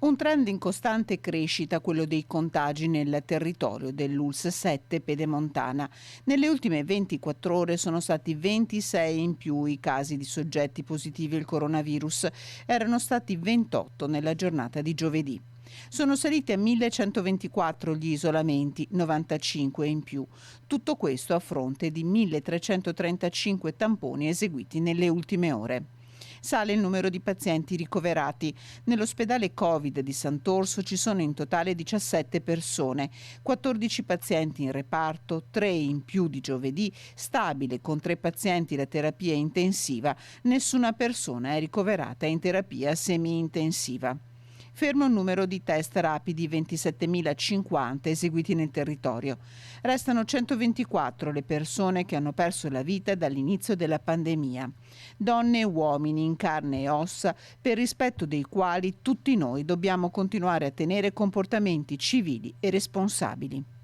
Un trend in costante crescita, quello dei contagi nel territorio dell'ULSS 7 Pedemontana. Nelle ultime 24 ore sono stati 26 in più i casi di soggetti positivi al coronavirus. Erano stati 28 nella giornata di giovedì. Sono saliti a 1124 gli isolamenti, 95 in più. Tutto questo a fronte di 1335 tamponi eseguiti nelle ultime ore. Sale il numero di pazienti ricoverati. Nell'ospedale Covid di Sant'Orso ci sono in totale 17 persone, 14 pazienti in reparto, 3 in più di giovedì, stabile con 3 pazienti la terapia intensiva, nessuna persona è ricoverata in terapia semi-intensiva. Fermo il numero di test rapidi 27.050 eseguiti nel territorio. Restano 124 le persone che hanno perso la vita dall'inizio della pandemia. Donne e uomini in carne e ossa, per rispetto dei quali tutti noi dobbiamo continuare a tenere comportamenti civili e responsabili.